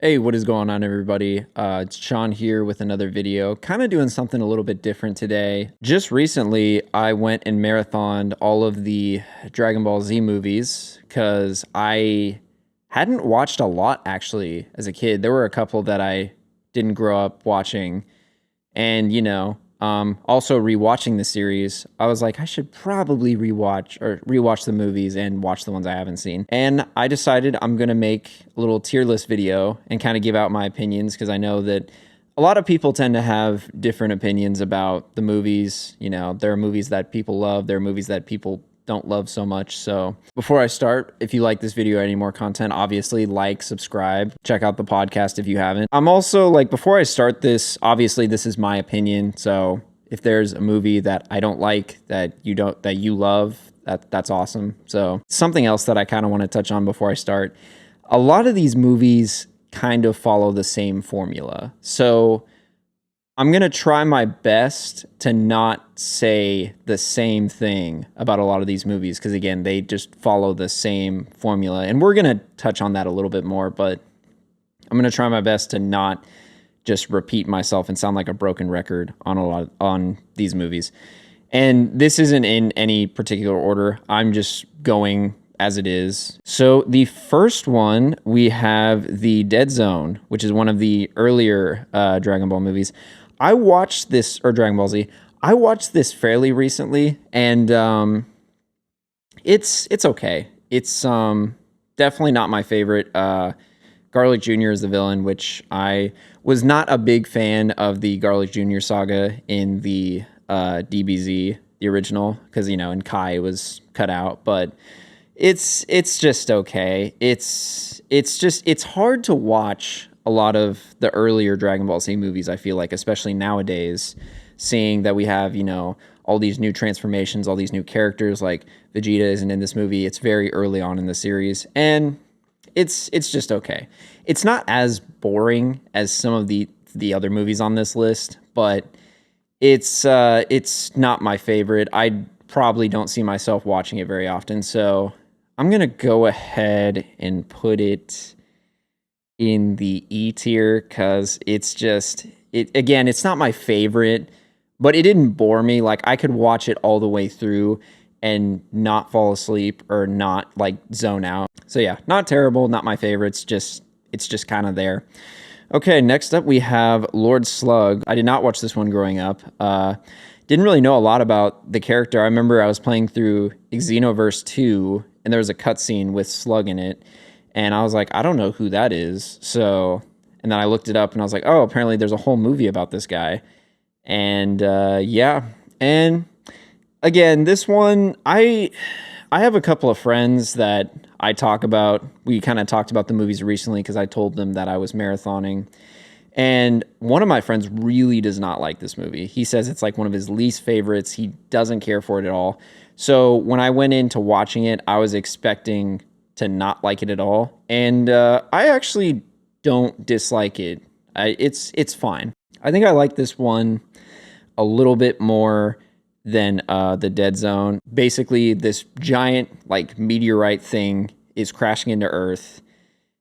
Hey, what is going on, everybody? It's Sean here with another video, kind of doing something a little bit different today. Just recently, I went and marathoned all of the Dragon Ball Z movies because I hadn't watched a lot actually as a kid. There were a couple that I didn't grow up watching, and also rewatching the series, I was like, I should probably rewatch the movies and watch the ones I haven't seen. And I decided I'm gonna make a little tier list video and kind of give out my opinions because I know that a lot of people tend to have different opinions about the movies. You know, there are movies that people love, there are movies that people don't love so much. So before I start, if you like this video or any more content, obviously like, subscribe, check out the podcast if you haven't. I'm also like, before I start this, obviously this is my opinion. So if there's a movie that I don't like that you love, that's awesome. So something else that I kind of want to touch on before I start, a lot of these movies kind of follow the same formula. So I'm going to try my best to not say the same thing about a lot of these movies because, again, they just follow the same formula. And we're going to touch on that a little bit more, but I'm going to try my best to not just repeat myself and sound like a broken record on these movies. And this isn't in any particular order. I'm just going as it is. So the first one, we have the Dead Zone, which is one of the earlier Dragon Ball movies. I watched this, or Dragon Ball Z. I watched this fairly recently, and it's okay. It's definitely not my favorite. Garlic Jr. is the villain, which I was not a big fan of the Garlic Jr. saga in the DBZ, the original, because and Kai was cut out, but it's just okay. It's hard to watch a lot of the earlier Dragon Ball Z movies, I feel like, especially nowadays, seeing that we have, all these new transformations, all these new characters, like Vegeta isn't in this movie. It's very early on in the series, and it's just okay. It's not as boring as some of the other movies on this list, but it's not my favorite. I probably don't see myself watching it very often, so I'm gonna go ahead and put it in the E tier because it's not my favorite, but it didn't bore me. Like, I could watch it all the way through and not fall asleep or not like zone out. So yeah, not terrible, not my favorite. It's just kind of there. Okay, next up we have Lord Slug. I did not watch this one growing up. Didn't really know a lot about the character. I remember I was playing through Xenoverse 2 and there was a cutscene with Slug in it. And I was like, I don't know who that is. So, and then I looked it up and I was like, oh, apparently there's a whole movie about this guy. And yeah. And again, this one, I have a couple of friends that I talk about. We kind of talked about the movies recently because I told them that I was marathoning. And one of my friends really does not like this movie. He says it's like one of his least favorites. He doesn't care for it at all. So when I went into watching it, I was expecting to not like it at all. And I actually don't dislike it. It's fine. I think I like this one a little bit more than the Dead Zone. Basically, this giant like meteorite thing is crashing into Earth,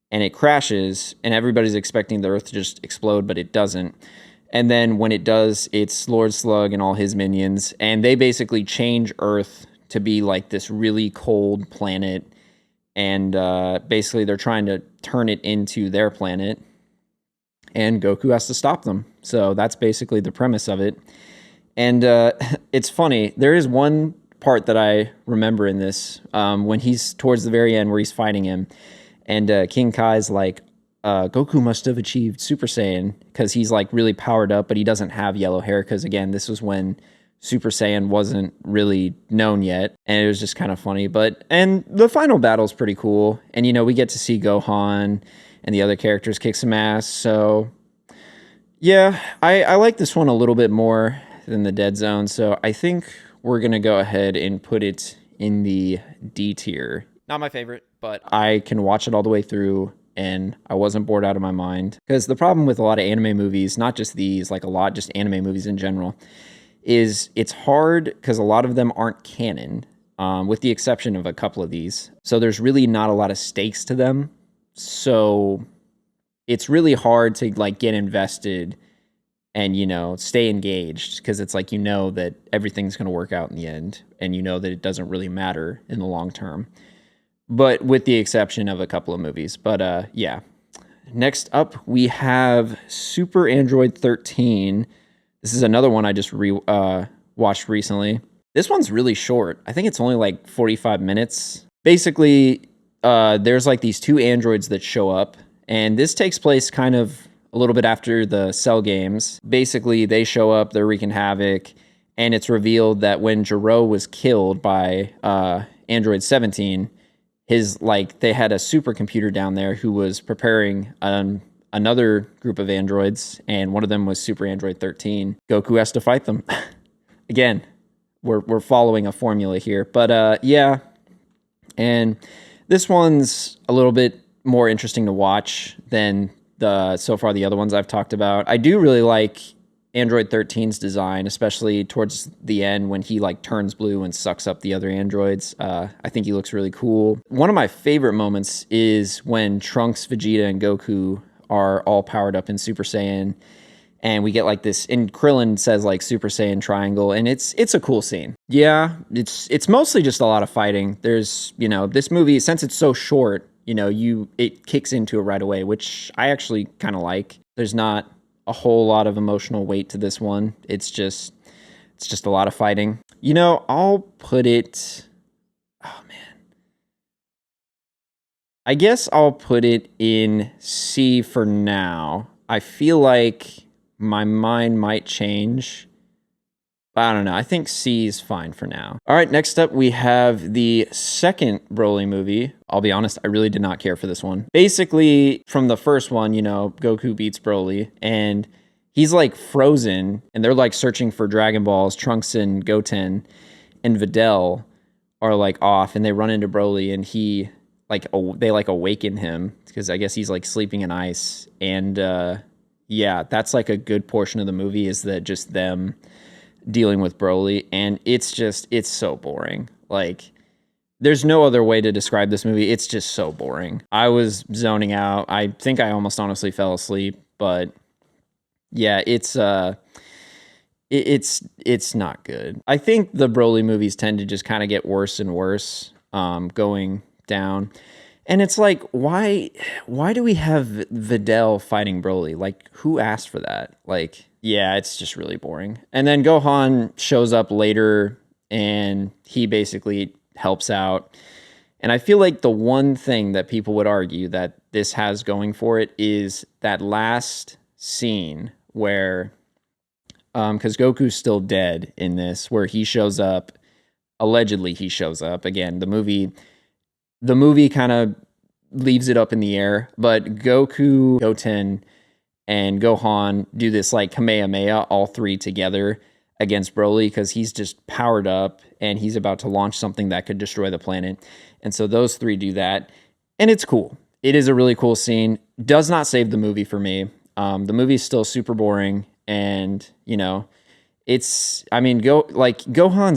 and it crashes, and everybody's expecting the Earth to just explode, but it doesn't. And then when it does, it's Lord Slug and all his minions, and they basically change Earth to be like this really cold planet. And basically they're trying to turn it into their planet, and Goku has to stop them. So that's basically the premise of it. And it's funny, there is one part that I remember in this, when he's towards the very end where he's fighting him, and King Kai's like, Goku must have achieved Super Saiyan because he's like really powered up, but he doesn't have yellow hair because, again, this was when Super Saiyan wasn't really known yet, and it was just kind of funny. And the final battle's pretty cool, and we get to see Gohan and the other characters kick some ass. So yeah, I like this one a little bit more than the Dead Zone, so I think we're gonna go ahead and put it in the D tier. Not my favorite, but I can watch it all the way through, and I wasn't bored out of my mind. Because the problem with a lot of anime movies, not just these, like a lot, just anime movies in general, is it's hard because a lot of them aren't canon, with the exception of a couple of these. So there's really not a lot of stakes to them. So it's really hard to like get invested and stay engaged because it's like that everything's going to work out in the end, and that it doesn't really matter in the long term, but with the exception of a couple of movies. But yeah. Next up, we have Super Android 13. This is another one I just watched recently. This one's really short. I think it's only like 45 minutes. Basically, there's like these two androids that show up, and this takes place kind of a little bit after the Cell games. Basically, they show up, they're wreaking havoc, and it's revealed that when Jiro was killed by Android 17, they had a supercomputer down there who was preparing another group of androids, and one of them was Super Android 13. Goku has to fight them. Again, we're following a formula here, but yeah. And this one's a little bit more interesting to watch than so far the other ones I've talked about. I do really like Android 13's design, especially towards the end when he like turns blue and sucks up the other androids. I think he looks really cool. One of my favorite moments is when Trunks, Vegeta, and Goku are all powered up in Super Saiyan, and we get like this, and Krillin says like Super Saiyan triangle, and it's a cool scene. Yeah, it's mostly just a lot of fighting. There's, this movie, since it's so short, it kicks into it right away, which I actually kind of like. There's not a whole lot of emotional weight to this one. It's just a lot of fighting. I'll put it, oh man. I guess I'll put it in C for now. I feel like my mind might change, but I don't know. I think C is fine for now. All right, next up we have the second Broly movie. I'll be honest, I really did not care for this one. Basically, from the first one, Goku beats Broly, and he's like frozen, and they're like searching for Dragon Balls. Trunks and Goten and Videl are like off, and they run into Broly, and they awaken him because I guess he's like sleeping in ice. And yeah, that's like a good portion of the movie, is that just them dealing with Broly, and it's so boring. Like, there's no other way to describe this movie. It's just so boring. I was zoning out. I think I almost honestly fell asleep, but yeah, it's not good. I think the Broly movies tend to just kind of get worse and worse, going down. And it's like, why do we have Videl fighting Broly? Like, who asked for that? Like, yeah, it's just really boring. And then Gohan shows up later, and he basically helps out. And I feel like the one thing that people would argue that this has going for it is that last scene where, because Goku's still dead in this, where he shows up, allegedly he shows up. Again, the movie kind of leaves it up in the air, but Goku, Goten, and Gohan do this like Kamehameha, all three together against Broly, because he's just powered up and he's about to launch something that could destroy the planet. And so those three do that, and it's cool. It is a really cool scene. Does not save the movie for me. The movie's still super boring, and Gohan's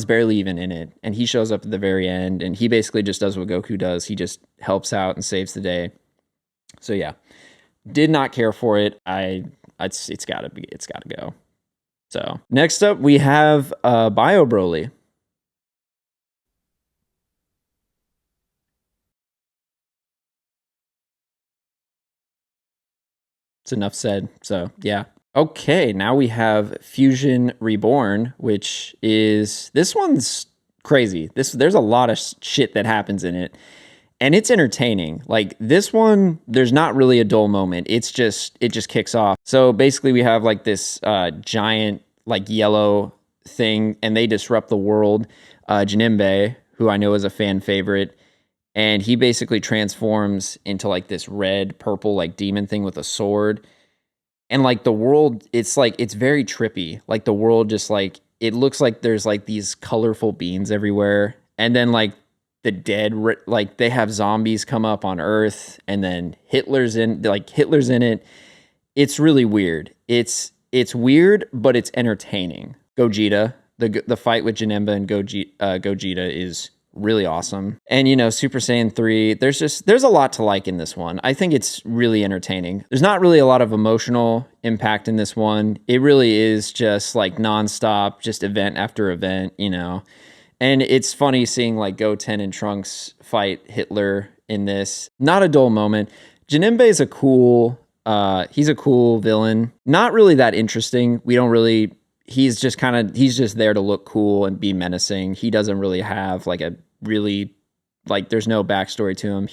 barely even in it, and he shows up at the very end, and he basically just does what Goku does. He just helps out and saves the day. So yeah, did not care for it. It's gotta go. So next up we have Bio Broly. It's enough said. So yeah. Okay, now we have Fusion Reborn, which is, this one's crazy. There's a lot of shit that happens in it, and it's entertaining. Like, this one, there's not really a dull moment. It just kicks off. So basically, we have like this giant like yellow thing, and they disrupt the world. Jinimbe, who I know is a fan favorite, and he basically transforms into like this red purple like demon thing with a sword. And like the world, it's very trippy. Like the world just like, it looks like there's like these colorful beans everywhere. And then like the dead, like they have zombies come up on Earth, and then Hitler's in it. It's really weird. It's weird, but it's entertaining. Gogeta, the fight with Janemba and Gogeta is really awesome. And Super Saiyan 3, there's a lot to like in this one. I think it's really entertaining. There's not really a lot of emotional impact in this one. It really is just like nonstop, just event after event. And it's funny seeing like Goten and Trunks fight Hitler in this. Not a dull moment. Janembe is he's a cool villain. Not really that interesting. He's just there to look cool and be menacing. He doesn't really have there's no backstory to him.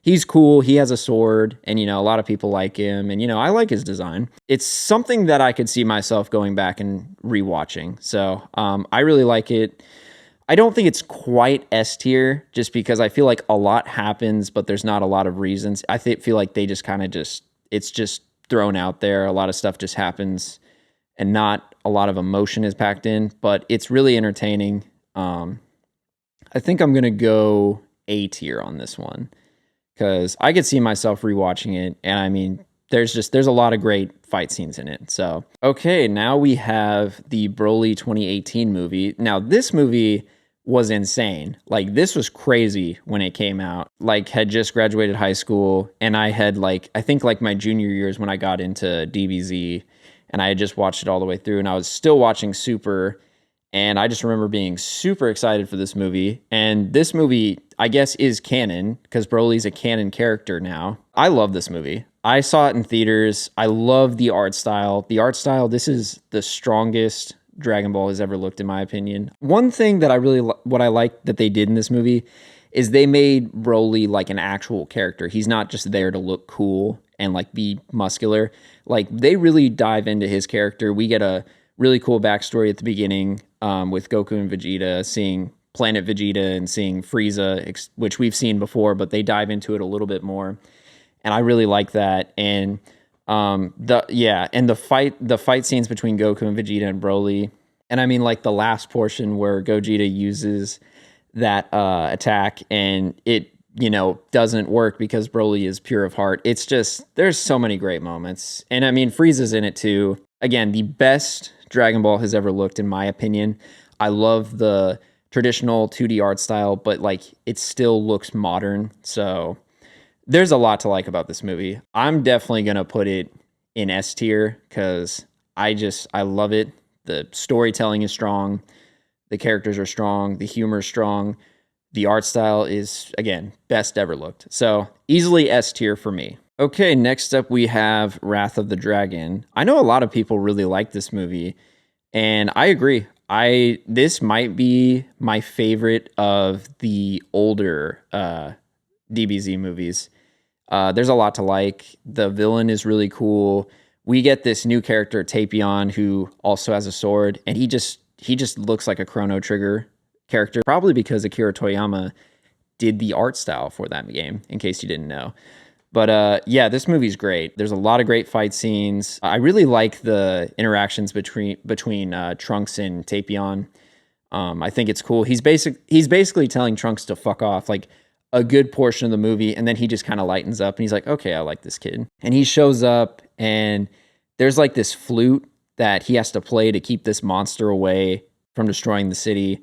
He's cool. He has a sword, and a lot of people like him, and I like his design. It's something that I could see myself going back and rewatching. So I really like it. I don't think it's quite S tier, just because I feel like a lot happens, but there's not a lot of reasons. I feel like they just it's just thrown out there. A lot of stuff just happens, and not a lot of emotion is packed in, but it's really entertaining. I think I'm gonna go A tier on this one, because I could see myself rewatching it, and I mean, there's a lot of great fight scenes in it. So, okay, now we have the Broly 2018 movie. Now, this movie was insane. Like, this was crazy when it came out. Like, had just graduated high school, and I had I think my junior years when I got into DBZ, and I had just watched it all the way through, and I was still watching Super, and I just remember being super excited for this movie. And this movie, I guess, is canon, because Broly's a canon character now. I love this movie. I saw it in theaters. I love the art style. This is the strongest Dragon Ball has ever looked, in my opinion. One thing that what I like that they did in this movie is they made Broly like an actual character. He's not just there to look cool and be muscular. Like, they really dive into his character. We get a really cool backstory at the beginning with Goku and Vegeta, seeing Planet Vegeta and seeing Frieza, which we've seen before, but they dive into it a little bit more. And I really like that. And the fight scenes between Goku and Vegeta and Broly, and I mean the last portion where Gogeta uses that attack, and it doesn't work because Broly is pure of heart. It's just, there's so many great moments. And I mean, Frieza's in it too. Again, the best Dragon Ball has ever looked, in my opinion. I love the traditional 2D art style, but it still looks modern. So there's a lot to like about this movie. I'm definitely going to put it in S tier, because I love it. The storytelling is strong. The characters are strong. The humor is strong. The art style is, again, best ever looked. So easily S tier for me. Okay, next up we have Wrath of the Dragon. I know a lot of people really like this movie, and I agree. This might be my favorite of the older DBZ movies. There's a lot to like. The villain is really cool. We get this new character, Tapion, who also has a sword, and he just looks like a Chrono Trigger character, probably because Akira Toriyama did the art style for that game, in case you didn't know. But this movie's great. There's a lot of great fight scenes. I really like the interactions between Trunks and Tapion. I think it's cool. He's basically telling Trunks to fuck off, a good portion of the movie, and then he just kind of lightens up, and he's like, okay, I like this kid. And he shows up, and there's this flute that he has to play to keep this monster away from destroying the city,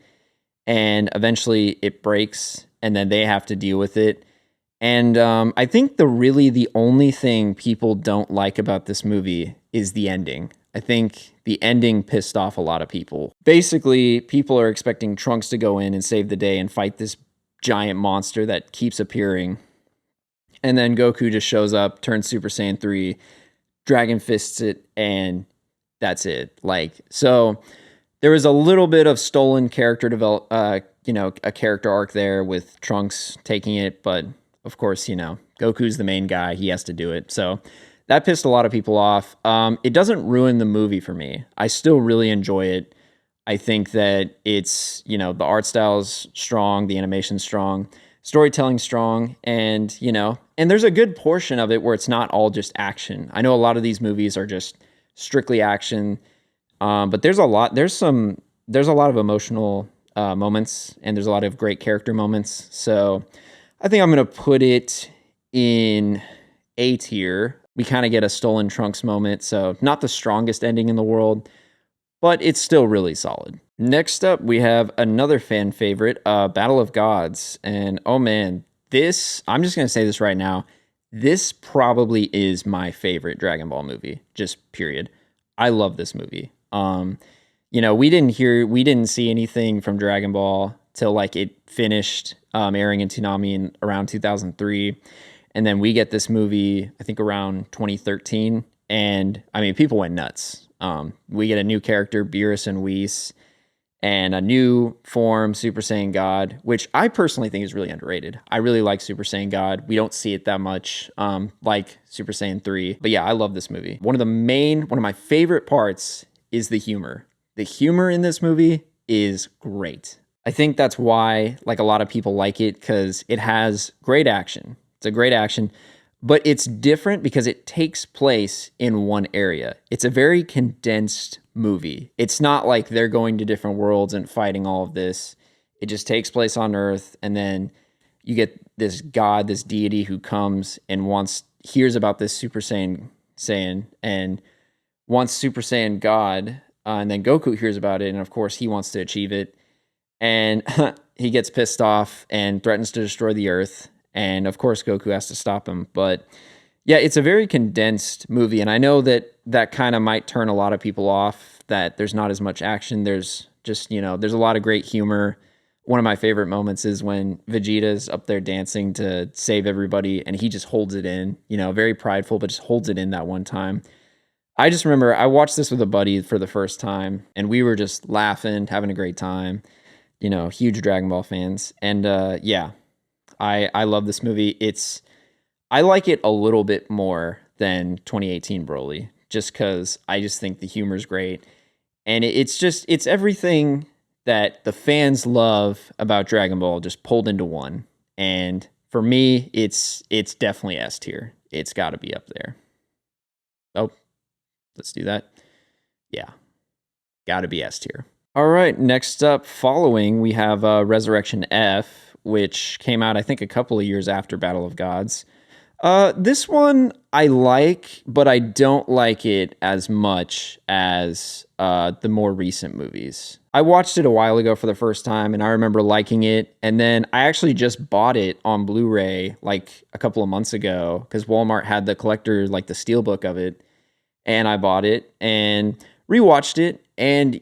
and eventually it breaks, and then they have to deal with it. And I think the only thing people don't like about this movie is the ending. I think the ending pissed off a lot of people. Basically, people are expecting Trunks to go in and save the day and fight this giant monster that keeps appearing. And then Goku just shows up, turns Super Saiyan 3, Dragon Fists it, and that's it. So there was a little bit of stolen character a character arc there with Trunks taking it, but of course, Goku's the main guy. He has to do it. So that pissed a lot of people off. It doesn't ruin the movie for me. I still really enjoy it. I think that it's, the art style's strong, the animation's strong, storytelling's strong, and, and there's a good portion of it where it's not all just action. I know a lot of these movies are just strictly action, but there's a lot of emotional moments, and there's a lot of great character moments. So I think I'm going to put it in A tier. We kind of get a stolen Trunks moment, so not the strongest ending in the world, but it's still really solid. Next up, we have another fan favorite, Battle of Gods. And oh man, I'm just going to say this right now. This probably is my favorite Dragon Ball movie, just period. I love this movie. We didn't see anything from Dragon Ball till like it finished airing in Toonami in around 2003. And then we get this movie, I think around 2013. And I mean, people went nuts. We get a new character, Beerus and Whis, and a new form, Super Saiyan God, which I personally think is really underrated. I really like Super Saiyan God. We don't see it that much, like Super Saiyan 3. But yeah, I love this movie. One of my favorite parts is the humor. The humor in this movie is great. I think that's why like a lot of people like it, because it has great action. It's a great action, but it's different because it takes place in one area. It's a very condensed movie. It's not like they're going to different worlds and fighting all of this. It just takes place on Earth, and then you get this god, this deity who comes and hears about this Super Saiyan and wants Super Saiyan God, and then Goku hears about it, and of course he wants to achieve it, and he gets pissed off and threatens to destroy the Earth, and of course Goku has to stop him. But yeah, it's a very condensed movie, and I know that kind of might turn a lot of people off, that there's not as much action. There's just, there's a lot of great humor. One of my favorite moments is when Vegeta's up there dancing to save everybody, and he just holds it in, very prideful, but just holds it in that one time. I just remember I watched this with a buddy for the first time, and we were just laughing, having a great time, huge Dragon Ball fans. And yeah, I love this movie. I like it a little bit more than 2018 Broly, just because I just think the humor is great. And it's everything that the fans love about Dragon Ball just pulled into one. And for me, it's definitely S tier. It's got to be up there. Oh, let's do that. Yeah, got to be S tier. All right, next up, following, we have Resurrection F, which came out, I think, a couple of years after Battle of Gods. This one I like, but I don't like it as much as the more recent movies. I watched it a while ago for the first time, and I remember liking it. And then I actually just bought it on Blu-ray like a couple of months ago, because Walmart had the collector, like the steelbook of it, and I bought it and rewatched it. And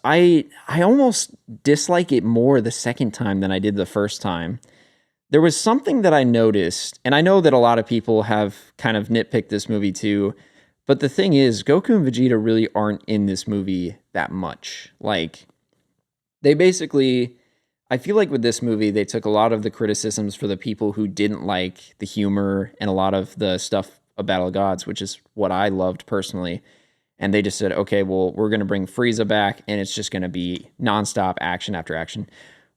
I almost dislike it more the second time than I did the first time. There was something that I noticed, and I know that a lot of people have kind of nitpicked this movie too, but the thing is, Goku and Vegeta really aren't in this movie that much. Like, they basically, I feel like with this movie, they took a lot of the criticisms for the people who didn't like the humor and a lot of the stuff of Battle of Gods, which is what I loved personally, and they just said, okay, well, we're going to bring Frieza back, and it's just going to be nonstop action after action,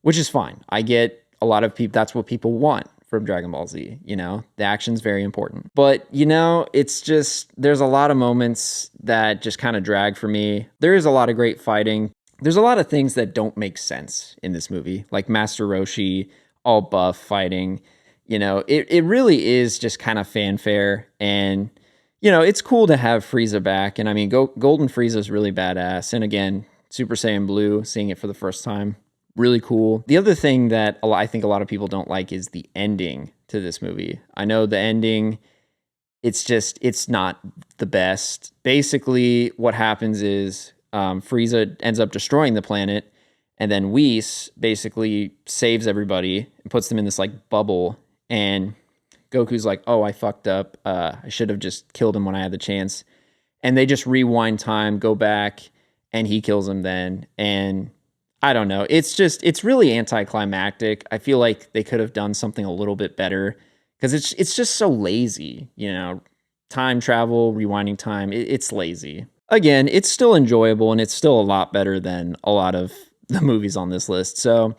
which is fine. I get a lot of people, that's what people want from Dragon Ball Z, the action's very important. But, it's just, there's a lot of moments that just kind of drag for me. There is a lot of great fighting. There's a lot of things that don't make sense in this movie, like Master Roshi, all buff fighting. It really is just kind of fanfare. And, it's cool to have Frieza back. And I mean, Golden Frieza is really badass. And again, Super Saiyan Blue, seeing it for the first time, really cool. The other thing that I think a lot of people don't like is the ending to this movie. I know the ending, it's not the best. Basically, what happens is Frieza ends up destroying the planet, and then Whis basically saves everybody and puts them in this like bubble, and Goku's like, oh, I fucked up. I should have just killed him when I had the chance. And they just rewind time, go back, and he kills him then. And I don't know. It's really anticlimactic. I feel like they could have done something a little bit better, because it's just so lazy, time travel, rewinding time. It's lazy. Again, it's still enjoyable, and it's still a lot better than a lot of the movies on this list. So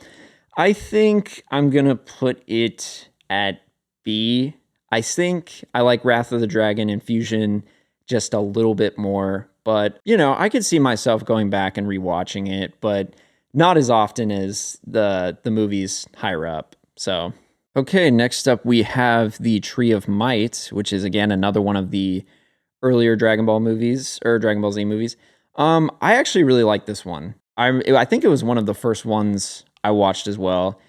I think I'm going to put it at B. I think I like Wrath of the Dragon and Fusion just a little bit more, but I could see myself going back and rewatching it, but not as often as the movies higher up. So, okay, next up we have the Tree of Might, which is again another one of the earlier Dragon Ball movies, or Dragon Ball Z movies. I actually really like this one. I think it was one of the first ones I watched as well,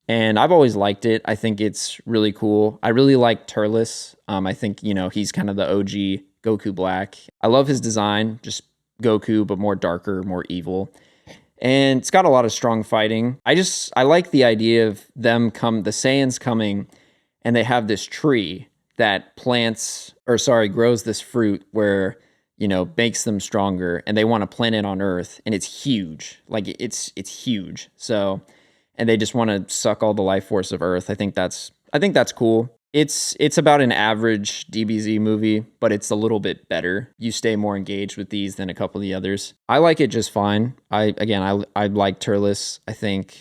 and I've always liked it. I think it's really cool. I really like Turles. I think he's kind of the OG Goku Black. I love his design, just Goku but more darker, more evil. And it's got a lot of strong fighting. I like the idea of the Saiyans coming, and they have this tree that grows this fruit where makes them stronger, and they want to plant it on Earth, and it's huge. Like it's huge. So, and they just want to suck all the life force of Earth. I think that's cool. It's about an average DBZ movie, but it's a little bit better. You stay more engaged with these than a couple of the others. I like it just fine. I like Turles. I think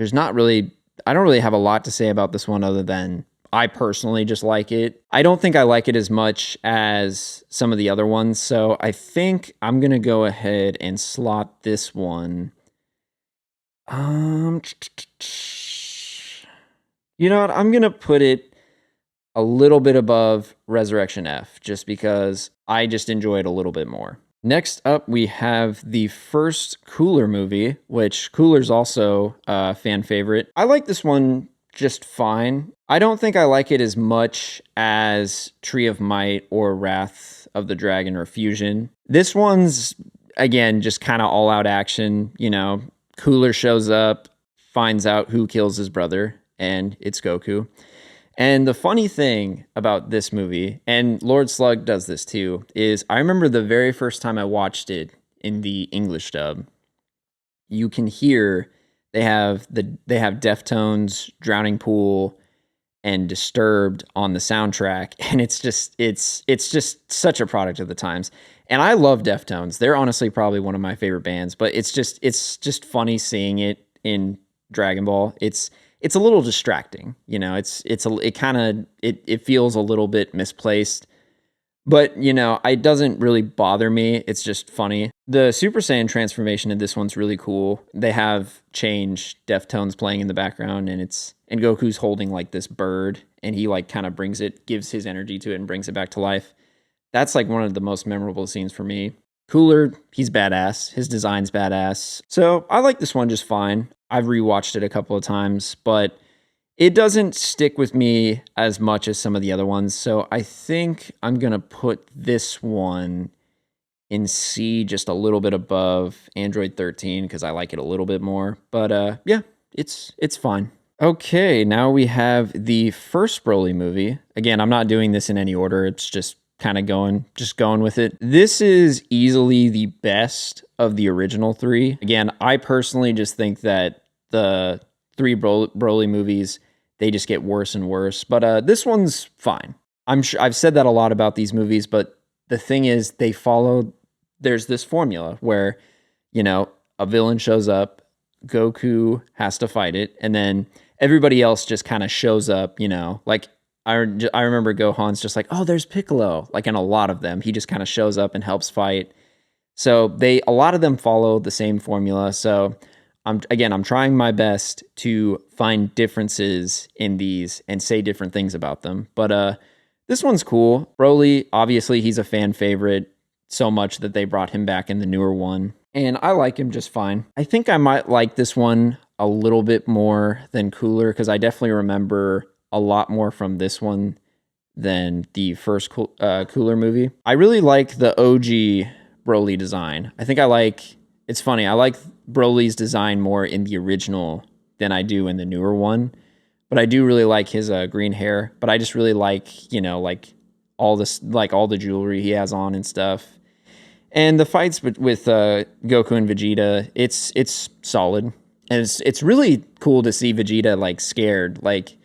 I don't really have a lot to say about this one other than I personally just like it. I don't think I like it as much as some of the other ones, so I think I'm gonna go ahead and slot this one. Um, you know what? I'm gonna put it a little bit above Resurrection F, just because I just enjoy it a little bit more. Next up, we have the first Cooler movie, which Cooler's also a fan favorite. I like this one just fine. I don't think I like it as much as Tree of Might or Wrath of the Dragon or Fusion. This one's, again, just kind of all out action. Cooler shows up, finds out who kills his brother, and it's Goku. And the funny thing about this movie, and Lord Slug does this too, is I remember the very first time I watched it in the English dub, you can hear they have Deftones, Drowning Pool, and Disturbed on the soundtrack, and it's just such a product of the times. And I love Deftones. They're honestly probably one of my favorite bands, but it's just funny seeing it in Dragon Ball. It's a little distracting, it feels a little bit misplaced, but it doesn't really bother me. It's just funny. The Super Saiyan transformation in this one's really cool. They have changed Deftones playing in the background, and Goku's holding like this bird, and he like kind of gives his energy to it and brings it back to life. That's like one of the most memorable scenes for me. Cooler, he's badass. His design's badass. So I like this one just fine. I've rewatched it a couple of times, but it doesn't stick with me as much as some of the other ones. So I think I'm going to put this one in C, just a little bit above Android 13, because I like it a little bit more. But yeah, it's fine. Okay, now we have the first Broly movie. Again, I'm not doing this in any order. It's just kind of going with it. This is easily the best of the original three. Again, I personally just think that the three Broly movies, they just get worse and worse. But this one's fine. I'm sure I've said that a lot about these movies, but the thing is, there's this formula where, a villain shows up, Goku has to fight it, and then everybody else just kind of shows up, like I remember Gohan's just like, oh, there's Piccolo. Like in a lot of them, he just kind of shows up and helps fight. So a lot of them follow the same formula. So I'm trying my best to find differences in these and say different things about them. But this one's cool. Broly, obviously, he's a fan favorite so much that they brought him back in the newer one. And I like him just fine. I think I might like this one a little bit more than Cooler, because I definitely remember a lot more from this one than the first Cooler movie. I really like the OG Broly design. It's funny, I like Broly's design more in the original than I do in the newer one. But I do really like his green hair. But I just really like, like all the jewelry he has on and stuff. And the fights with Goku and Vegeta, it's solid. And it's really cool to see Vegeta like scared. Like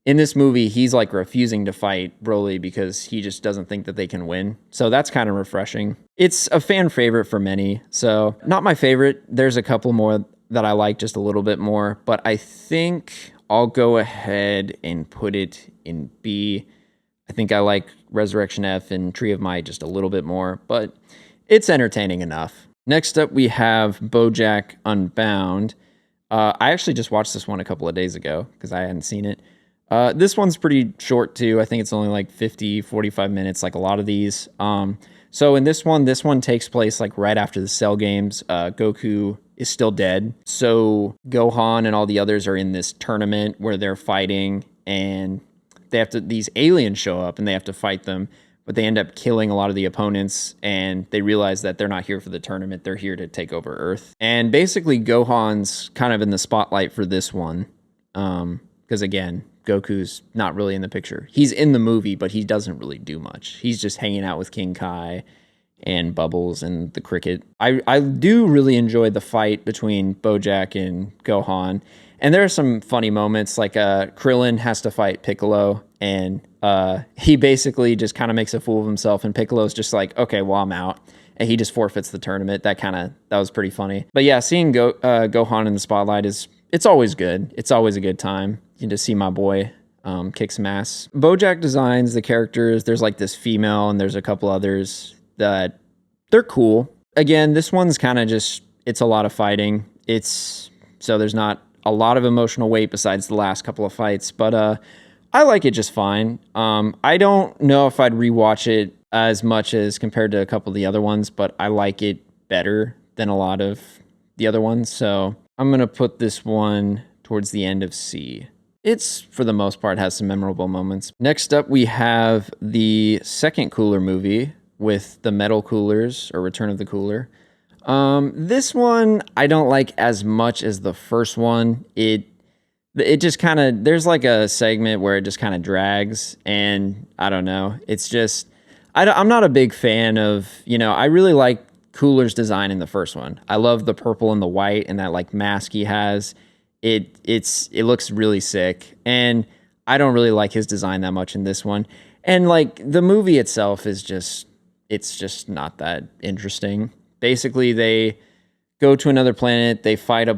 in this movie, he's like refusing to fight Broly because he just doesn't think that they can win. So that's kind of refreshing. It's a fan favorite for many. So not my favorite. There's a couple more that I like just a little bit more. But I think I'll go ahead and put it in B. I think I like Resurrection F and Tree of Might just a little bit more. But it's entertaining enough. Next up, we have BoJack Unbound. I actually just watched this one a couple of days ago because I hadn't seen it. This one's pretty short too. I think it's only like 50, 45 minutes, like a lot of these. So in this one takes place like right after the Cell games. Goku is still dead. So Gohan and all the others are in this tournament where they're fighting, and these aliens show up and they have to fight them, but they end up killing a lot of the opponents, and they realize that they're not here for the tournament. They're here to take over Earth. And basically Gohan's kind of in the spotlight for this one. Because again, Goku's not really in the picture. He's in the movie, but he doesn't really do much. He's just hanging out with King Kai and Bubbles and the cricket. I do really enjoy the fight between Bojack and Gohan. And there are some funny moments, like Krillin has to fight Piccolo, and he basically just kind of makes a fool of himself, and Piccolo's just like, okay, well, I'm out. And he just forfeits the tournament. That was pretty funny. But yeah, seeing Gohan in the spotlight it's always good. It's always a good time. You just see my boy kick some ass. Bojack designs the characters. There's like this female, and there's a couple others that they're cool. Again, this one's kind of just, it's a lot of fighting. So there's not a lot of emotional weight besides the last couple of fights, but I like it just fine. I don't know if I'd rewatch it as much as compared to a couple of the other ones, but I like it better than a lot of the other ones. So I'm going to put this one towards the end of C. It's, for the most part, has some memorable moments. Next up, we have the second Cooler movie with the Metal Coolers, or Return of the Cooler. This one I don't like as much as the first one. It just kind of, there's like a segment where it just kind of drags, and I don't know. It's just, I'm not a big fan of, I really like Cooler's design in the first one. I love the purple and the white and that like mask he has. It looks really sick, and I don't really like his design that much in this one. And like the movie itself is just, it's just not that interesting. Basically, they go to another planet, they fight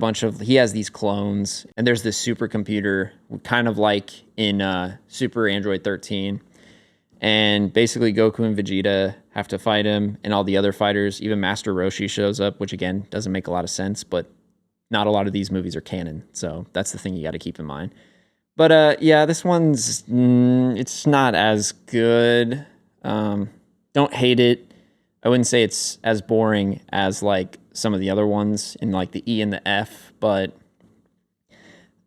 he has these clones, and there's this supercomputer, kind of like in Super Android 13. And basically Goku and Vegeta have to fight him, and all the other fighters, even Master Roshi shows up, which again, doesn't make a lot of sense, but not a lot of these movies are canon, so that's the thing you got to keep in mind. But yeah, this one's, it's not as good. Don't hate it. I wouldn't say it's as boring as like some of the other ones in like the E and the F, but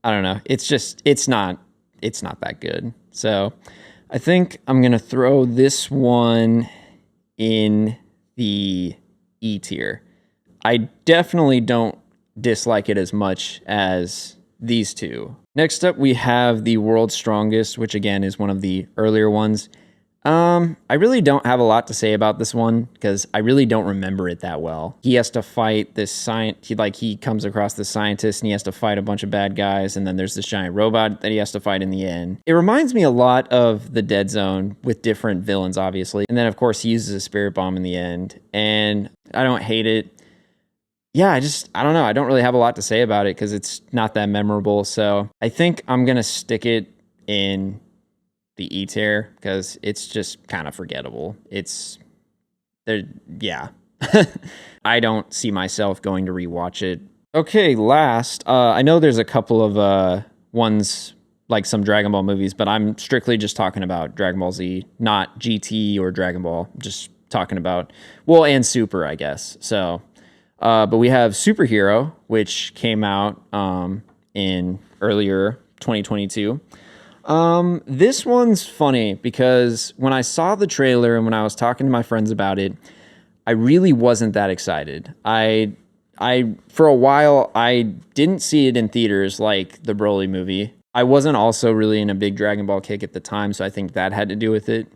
I don't know. It's not that good. So I think I'm going to throw this one in the E tier. I definitely don't dislike it as much as these two. Next up, we have The World's Strongest, which again is one of the earlier ones. I really don't have a lot to say about this one because I really don't remember it that well. He has to fight this he comes across this scientist, and he has to fight a bunch of bad guys, and then there's this giant robot that he has to fight in the end. It reminds me a lot of The Dead Zone with different villains, obviously. And then of course he uses a spirit bomb in the end, and I don't hate it. Yeah, I don't know. I don't really have a lot to say about it because it's not that memorable. So I think I'm going to stick it in the E tier because it's just kind of forgettable. Yeah. I don't see myself going to rewatch it. Okay, last, I know there's a couple of ones like some Dragon Ball movies, but I'm strictly just talking about Dragon Ball Z, not GT or Dragon Ball. Just talking about, well, and Super, I guess. So, but we have Superhero, which came out in earlier 2022. This one's funny because when I saw the trailer and when I was talking to my friends about it, I really wasn't that excited. I for a while, I didn't see it in theaters like the Broly movie. I wasn't also really in a big Dragon Ball kick at the time, so I think that had to do with it.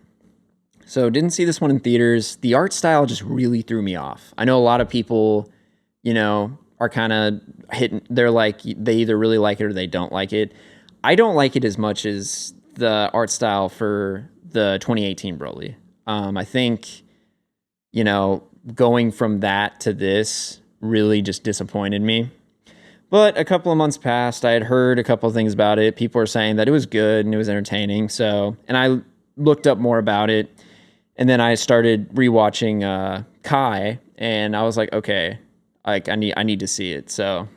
So didn't see this one in theaters. The art style just really threw me off. I know a lot of people, are kind of hitting, they're like, they either really like it or they don't like it. I don't like it as much as the art style for the 2018 Broly. I think, going from that to this really just disappointed me. But a couple of months passed. I had heard a couple of things about it. People were saying that it was good and it was entertaining. So, and I looked up more about it. And then I started rewatching Kai, and I was like, okay, like I need to see it. So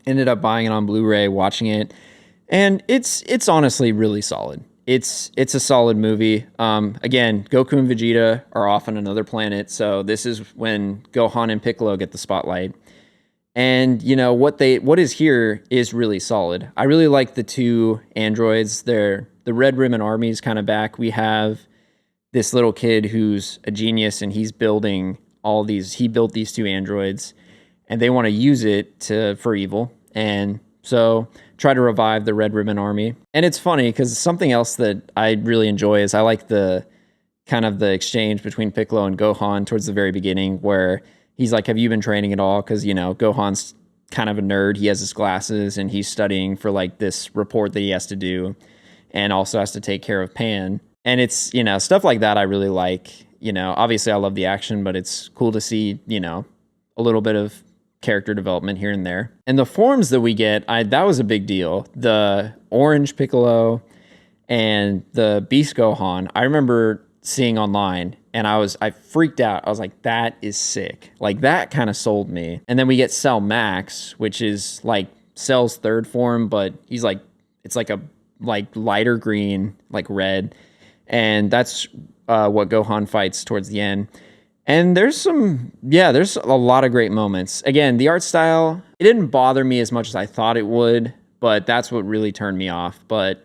ended up buying it on Blu-ray, watching it. And it's honestly really solid. It's a solid movie. Again, Goku and Vegeta are off on another planet, so this is when Gohan and Piccolo get the spotlight. And you know what is here is really solid. I really like the two androids. The Red Ribbon Army is kind of back. We have this little kid who's a genius, and he's building all these. He built these two androids, and they want to use it for evil. And so try to revive the Red Ribbon Army. And it's funny because something else that I really enjoy is I like the kind of the exchange between Piccolo and Gohan towards the very beginning, where he's like, "Have you been training at all?" Because you know Gohan's kind of a nerd. He has his glasses and he's studying for like this report that he has to do, and also has to take care of Pan. And it's, you know, stuff like that I really like. You know, obviously I love the action, but it's cool to see, you know, a little bit of character development here and there. And the forms that we get, that was a big deal. The orange Piccolo and the Beast Gohan, I remember seeing online and I freaked out. I was like, that is sick. Like that kind of sold me. And then we get Cell Max, which is like Cell's third form, but he's like, it's like a like lighter green, like red. And that's what Gohan fights towards the end. And there's a lot of great moments. Again, the art style, it didn't bother me as much as I thought it would, but that's what really turned me off. But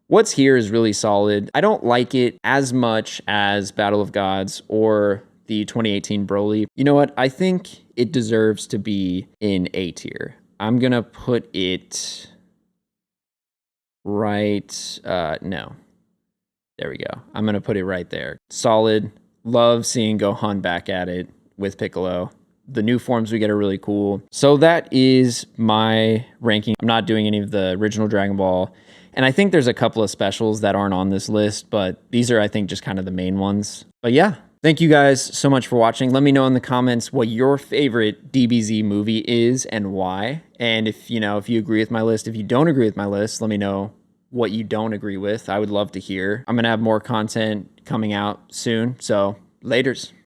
what's here is really solid. I don't like it as much as Battle of Gods or the 2018 Broly. You know what? I think it deserves to be in A tier. I'm going to put it right, no. There we go. I'm going to put it right there. Solid. Love seeing Gohan back at it with Piccolo. The new forms we get are really cool. So that is my ranking. I'm not doing any of the original Dragon Ball. And I think there's a couple of specials that aren't on this list, but these are, I think, just kind of the main ones. But yeah, thank you guys so much for watching. Let me know in the comments what your favorite DBZ movie is and why. And if you agree with my list, if you don't agree with my list, let me know what you don't agree with. I would love to hear. I'm going to have more content coming out soon. So laters.